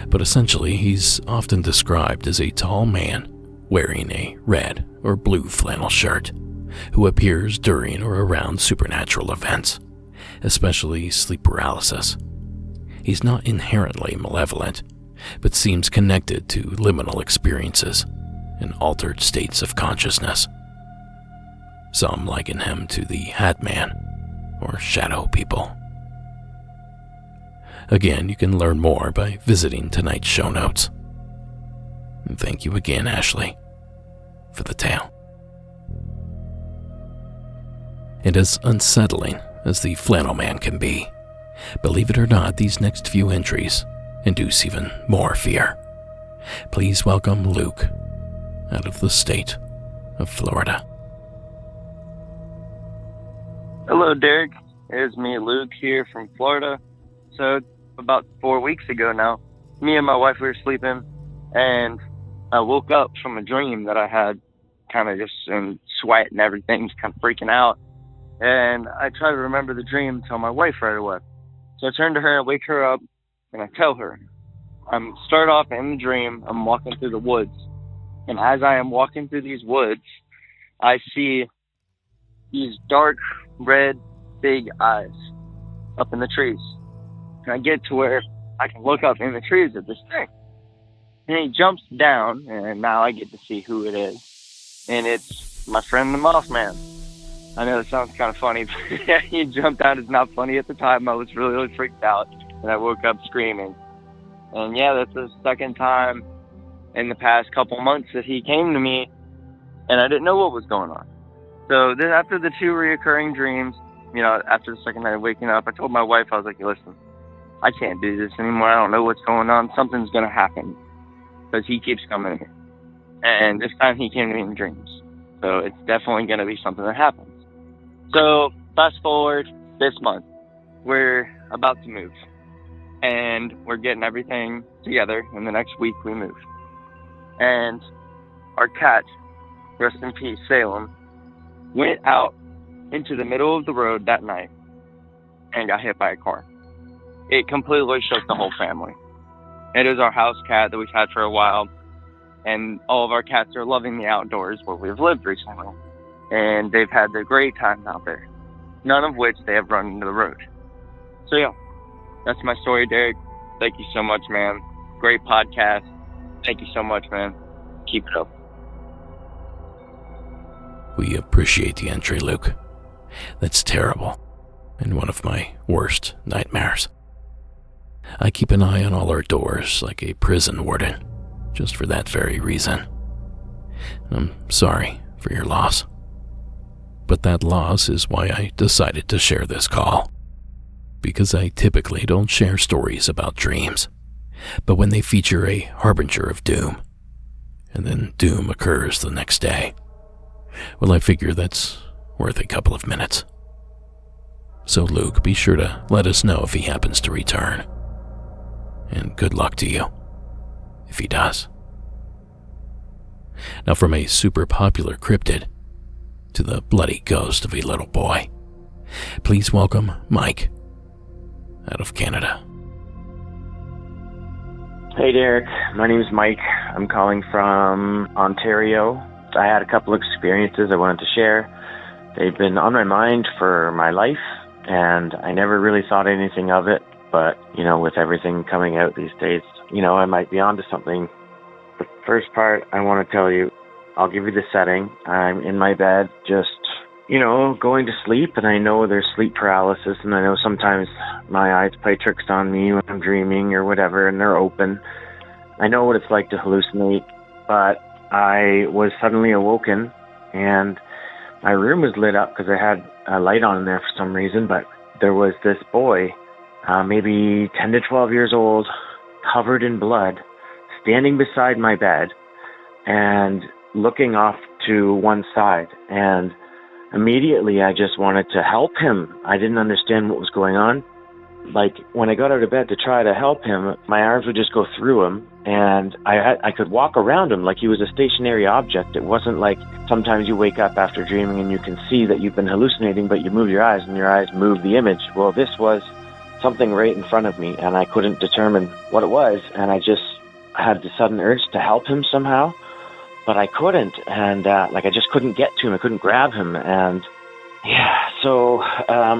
But essentially, he's often described as a tall man wearing a red or blue flannel shirt who appears during or around supernatural events, especially sleep paralysis. He's not inherently malevolent, but seems connected to liminal experiences and altered states of consciousness. Some liken him to the Hat Man or Shadow People. Again, you can learn more by visiting tonight's show notes. And thank you again, Ashley, for the tale. And as unsettling as the Flannel Man can be, believe it or not, these next few entries induce even more fear. Please welcome Luke out of the state of Florida. Hello, Derek. It's me, Luke, here from Florida. So about 4 weeks ago now, me and my wife, we were sleeping, and I woke up from a dream that I had, kind of just in sweat and everything, just kind of freaking out. And I try to remember the dream and tell my wife right away. So I turn to her, I wake her up, and I tell her. Start off in the dream, I'm walking through the woods. And as I am walking through these woods, I see these dark, red, big eyes up in the trees. And I get to where I can look up in the trees at this thing. And he jumps down, and now I get to see who it is. And it's my friend the Mothman. I know it sounds kind of funny, but he jumped out. It's not funny at the time. I was really, really freaked out, and I woke up screaming. And yeah, that's the second time in the past couple months that he came to me, and I didn't know what was going on. So then after the 2 reoccurring dreams, after the second night of waking up, I told my wife, I was like, listen, I can't do this anymore. I don't know what's going on. Something's going to happen because he keeps coming here. And this time he came to me in dreams. So it's definitely going to be something that happens. So fast forward this month, we're about to move. And we're getting everything together. And the next week we move. And our cat, rest in peace, Salem, went out into the middle of the road that night and got hit by a car. It completely shook the whole family. It is our house cat that we've had for a while, and all of our cats are loving the outdoors where we've lived recently, and they've had a great time out there, none of which they have run into the road. So yeah, that's my story, Derek. Thank you so much, man. Great podcast. Thank you so much, man. Keep it up. We appreciate the entry, Luke. That's terrible, and one of my worst nightmares. I keep an eye on all our doors like a prison warden, just for that very reason. I'm sorry for your loss. But that loss is why I decided to share this call. Because I typically don't share stories about dreams, but when they feature a harbinger of doom, and then doom occurs the next day, well, I figure that's worth a couple of minutes. So Luke, be sure to let us know if he happens to return. And good luck to you, if he does. Now from a super popular cryptid to the bloody ghost of a little boy, please welcome Mike out of Canada. Hey Derek, my name is Mike. I'm calling from Ontario. I had a couple experiences I wanted to share. They've been on my mind for my life, and I never really thought anything of it. But, with everything coming out these days, I might be onto something. The first part I want to tell you, I'll give you the setting. I'm in my bed, just, going to sleep, and I know there's sleep paralysis, and I know sometimes my eyes play tricks on me when I'm dreaming or whatever, and they're open. I know what it's like to hallucinate, but I was suddenly awoken, and my room was lit up because I had a light on in there for some reason, but there was this boy, maybe 10 to 12 years old, covered in blood, standing beside my bed and looking off to one side. And immediately I just wanted to help him. I didn't understand what was going on. Like, when I got out of bed to try to help him, my arms would just go through him, and I could walk around him like he was a stationary object. It wasn't like sometimes you wake up after dreaming and you can see that you've been hallucinating, but you move your eyes and your eyes move the image. Well, this was something right in front of me, and I couldn't determine what it was, and I just had the sudden urge to help him somehow. but I couldn't, and like I just couldn't get to him. I couldn't grab him, and yeah, so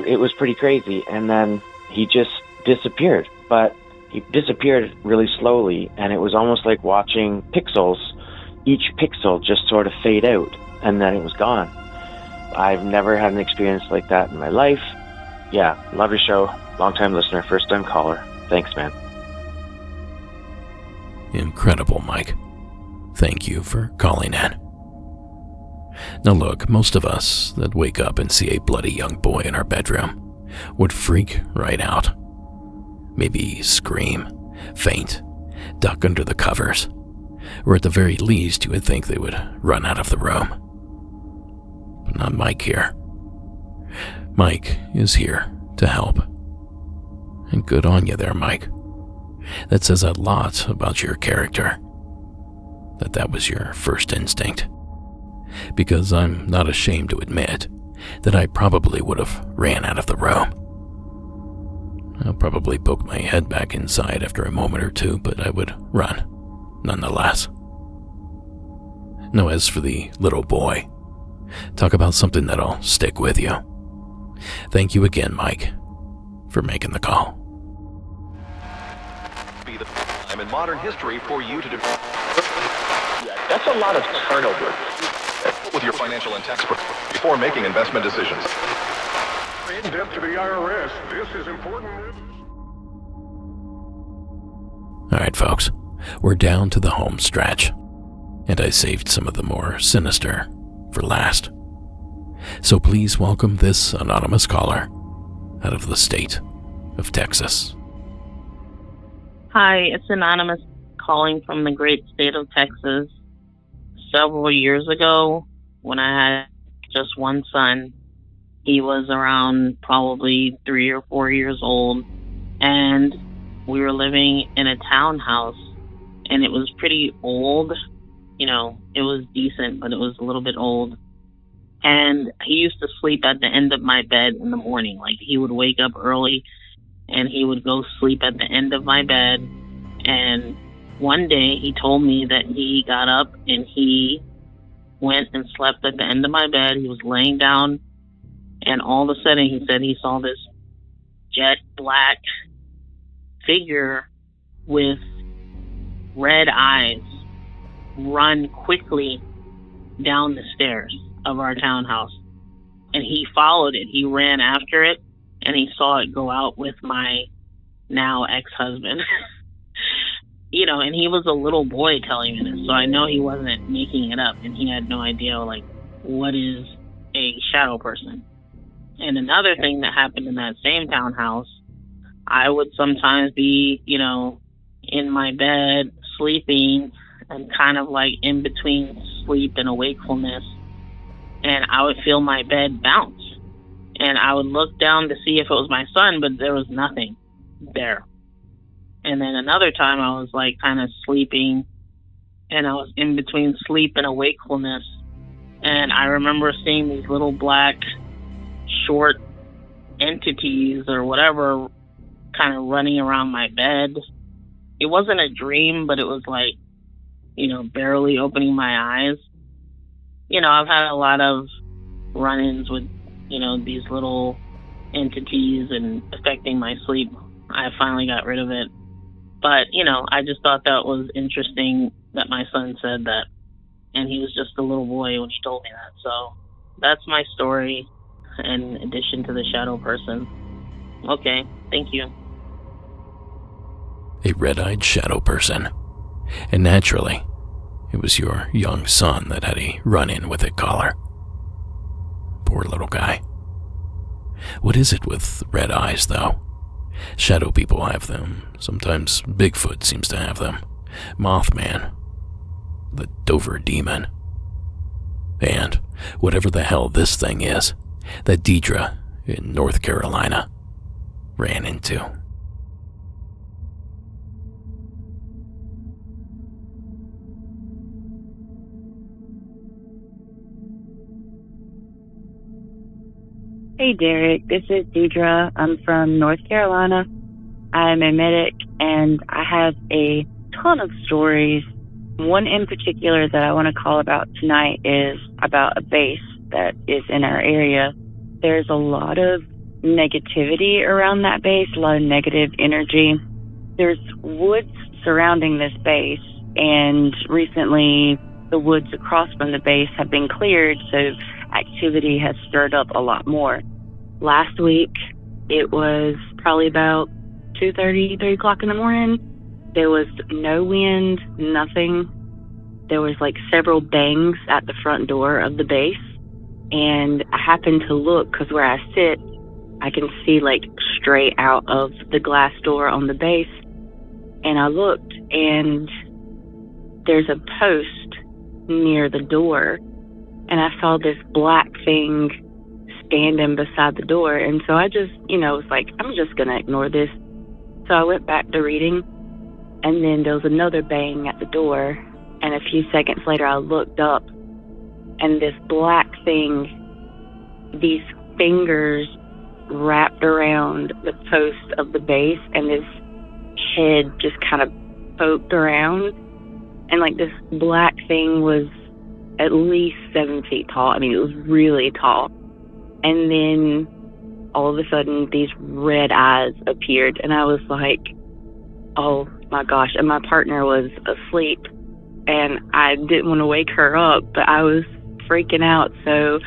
it was pretty crazy. And then he just disappeared, but he disappeared really slowly, and it was almost like watching pixels, each pixel just sort of fade out, and then it was gone. I've never had an experience like that in my life. Yeah, love your show. Long-time listener, first-time caller. Thanks, man. Incredible, Mike. Thank you for calling in. Now look, most of us that wake up and see a bloody young boy in our bedroom would freak right out. Maybe scream, faint, duck under the covers, or at the very least you would think they would run out of the room. But not Mike here. Mike is here to help. And good on you there, Mike. That says a lot about your character. That was your first instinct. Because I'm not ashamed to admit that I probably would have ran out of the room. I'll probably poke my head back inside after a moment or two, but I would run, nonetheless. Now as for the little boy, talk about something that'll stick with you. Thank you again, Mike, for making the call. Be the time in modern history for you to do. That's a lot of turnover. With your financial and tax before making investment decisions. In debt to the IRS. This is important news. Alright, folks, we're down to the home stretch, and I saved some of the more sinister for last. So please welcome this anonymous caller out of the state of Texas. Hi, it's Anonymous calling from the great state of Texas. Several years ago, when I had just one son, he was around probably 3 or 4 years old, and we were living in a townhouse, and it was pretty old. You know, it was decent, but it was a little bit old. And he used to sleep at the end of my bed in the morning. Like, he would wake up early, and he would go sleep at the end of my bed. And one day, he told me that he got up and he went and slept at the end of my bed. He was laying down, and all of a sudden, he said he saw this jet black figure with red eyes run quickly down the stairs of our townhouse. And he followed it. He ran after it, and he saw it go out with my now ex-husband. You know, and he was a little boy telling me this, so I know he wasn't making it up, and he had no idea, like, what is a shadow person. And another thing that happened in that same townhouse, I would sometimes be, you know, in my bed, sleeping, and kind of like in between sleep and wakefulness, and I would feel my bed bounce. And I would look down to see if it was my son, but there was nothing there. And then another time I was like kind of sleeping, and I was in between sleep and wakefulness, and I remember seeing these little black short entities or whatever kind of running around my bed. It wasn't a dream, but it was like, you know, barely opening my eyes. You know, I've had a lot of run-ins with, you know, these little entities and affecting my sleep. I finally got rid of it. But, you know, I just thought that was interesting that my son said that. And he was just a little boy when he told me that. So that's my story in addition to the shadow person. Okay, thank you. A red-eyed shadow person. And naturally, it was your young son that had a run-in with it, caller. Poor little guy. What is it with red eyes, though? Shadow people have them. Sometimes Bigfoot seems to have them. Mothman. The Dover Demon. And whatever the hell this thing is that Deidre in North Carolina ran into. Hey Derek, this is Deidre. I'm from North Carolina. I'm a medic and I have a ton of stories. One in particular that I want to call about tonight is about a base that is in our area. There's a lot of negativity around that base, a lot of negative energy. There's woods surrounding this base, and recently the woods across from the base have been cleared, so activity has stirred up a lot more. Last week, it was probably about 2:30, 3 o'clock in the morning. There was no wind, nothing. There was like several bangs at the front door of the base, and I happened to look because where I sit, I can see like straight out of the glass door on the base. And I looked, and there's a post near the door, and I saw this black thing standing beside the door. And so I just, was like, I'm just going to ignore this. So I went back to reading, and then there was another bang at the door. And a few seconds later, I looked up, and this black thing, these fingers wrapped around the post of the base, and this head just kind of poked around, and like this black thing was at least 7 feet tall. I mean, it was really tall. And then all of a sudden these red eyes appeared, and I was like, oh my gosh. And my partner was asleep, and I didn't want to wake her up, but I was freaking out. So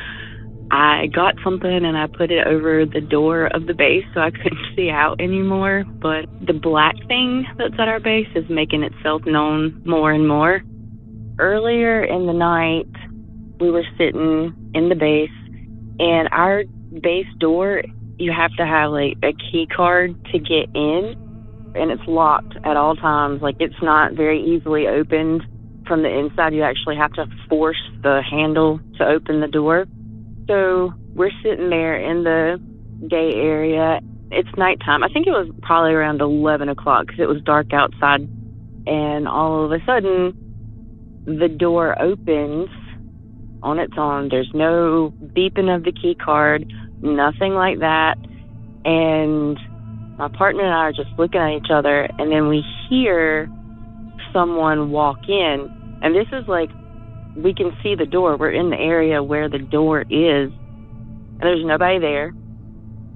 I got something and I put it over the door of the base so I couldn't see out anymore. But the black thing that's at our base is making itself known more and more. Earlier in the night, we were sitting in the base, and our base door, you have to have like a key card to get in, and it's locked at all times. Like, it's not very easily opened from the inside. You actually have to force the handle to open the door. So we're sitting there in the day area. It's nighttime. I think it was probably around 11 o'clock because it was dark outside. And all of a sudden, the door opens on its own. There's no beeping of the key card, nothing like that. And my partner and I are just looking at each other, and then we hear someone walk in. And this is like, we can see the door. We're in the area where the door is, and there's nobody there.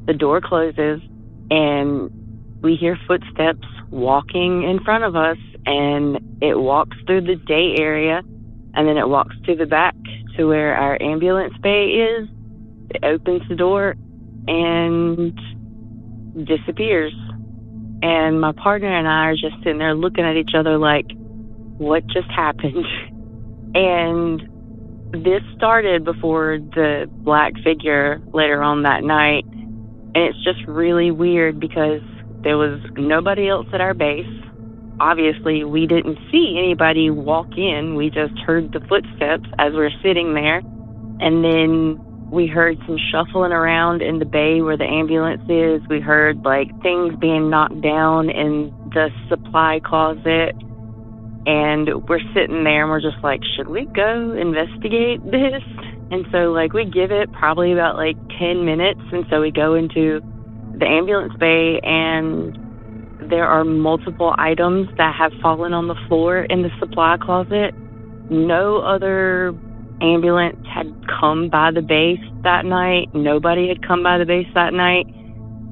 The door closes, and we hear footsteps walking in front of us, and it walks through the day area, and then it walks to the back to where our ambulance bay is. It opens the door and disappears. And my partner and I are just sitting there looking at each other like, what just happened? And this started before the black figure later on that night. And it's just really weird because there was nobody else at our base. Obviously, we didn't see anybody walk in. We just heard the footsteps as we were sitting there. And then we heard some shuffling around in the bay where the ambulance is. We heard like things being knocked down in the supply closet. And we're sitting there and we're just like, should we go investigate this? And so like we give it probably about like 10 minutes. And so we go into the ambulance bay, and there are multiple items that have fallen on the floor in the supply closet. No other ambulance had come by the base that night. Nobody had come by the base that night.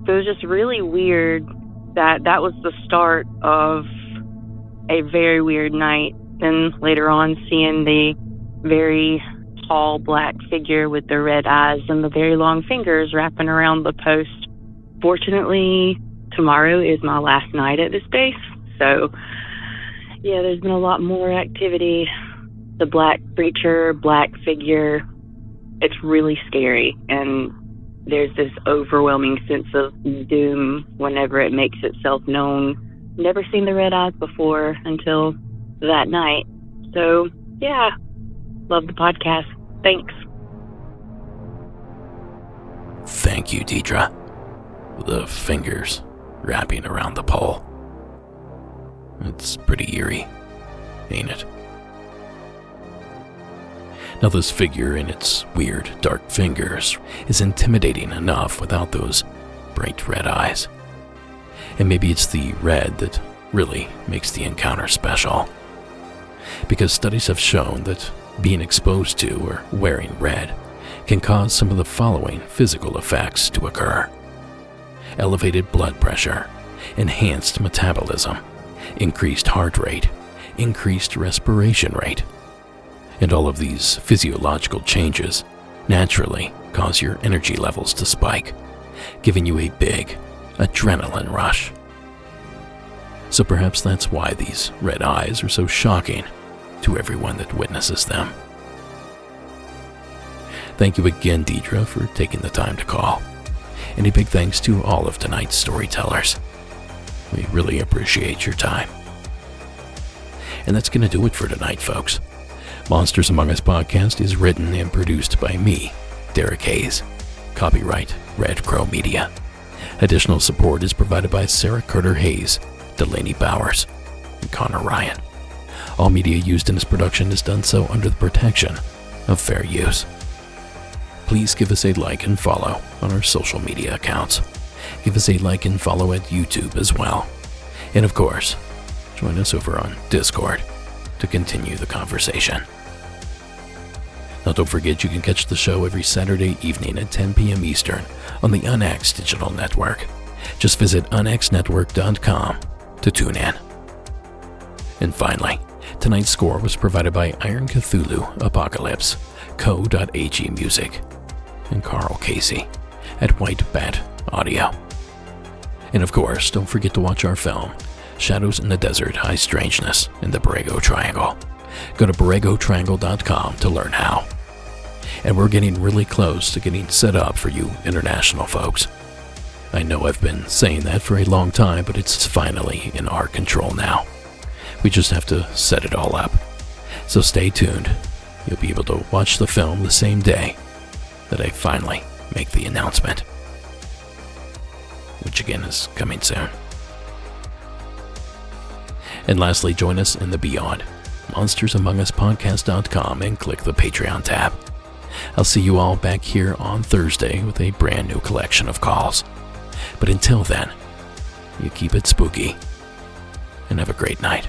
So it was just really weird that was the start of a very weird night. Then later on, seeing the very tall black figure with the red eyes and the very long fingers wrapping around the post. Fortunately, tomorrow is my last night at this base. So, yeah, there's been a lot more activity. The black creature, black figure, it's really scary. And there's this overwhelming sense of doom whenever it makes itself known. Never seen the red eyes before until that night. So, yeah, love the podcast. Thanks. Thank you, Deidre. The fingers wrapping around the pole. It's pretty eerie, ain't it? Now, this figure in its weird, dark fingers is intimidating enough without those bright red eyes. And maybe it's the red that really makes the encounter special. because studies have shown that being exposed to or wearing red can cause some of the following physical effects to occur: elevated blood pressure, enhanced metabolism, increased heart rate, increased respiration rate. And all of these physiological changes naturally cause your energy levels to spike, giving you a big adrenaline rush. So perhaps that's why these red eyes are so shocking to everyone that witnesses them. Thank you again, Deidre, for taking the time to call. And a big thanks to all of tonight's storytellers. We really appreciate your time. And that's going to do it for tonight, folks. Monsters Among Us podcast is written and produced by me, Derek Hayes. Copyright Red Crow Media. Additional support is provided by Sarah Carter Hayes, Delaney Bowers, and Connor Ryan. All media used in this production is done so under the protection of fair use. Please give us a like and follow on our social media accounts. Give us a like and follow at YouTube as well. And of course, join us over on Discord to continue the conversation. Now don't forget you can catch the show every Saturday evening at 10 p.m. Eastern on the UnX Digital Network. Just visit unxnetwork.com to tune in. And finally, tonight's score was provided by Iron Cthulhu Apocalypse, Co.ag Music, and Carl Casey at White Bat Audio. And of course, don't forget to watch our film, Shadows in the Desert, High Strangeness in the Borrego Triangle. Go to borregotriangle.com to learn how. And we're getting really close to getting set up for you international folks. I know I've been saying that for a long time, but it's finally in our control now. We just have to set it all up. So stay tuned. You'll be able to watch the film the same day that I finally make the announcement, which again is coming soon. And lastly, join us in the beyond, monstersamonguspodcast.com, and click the Patreon tab. I'll see you all back here on Thursday with a brand new collection of calls. But until then, you keep it spooky and have a great night.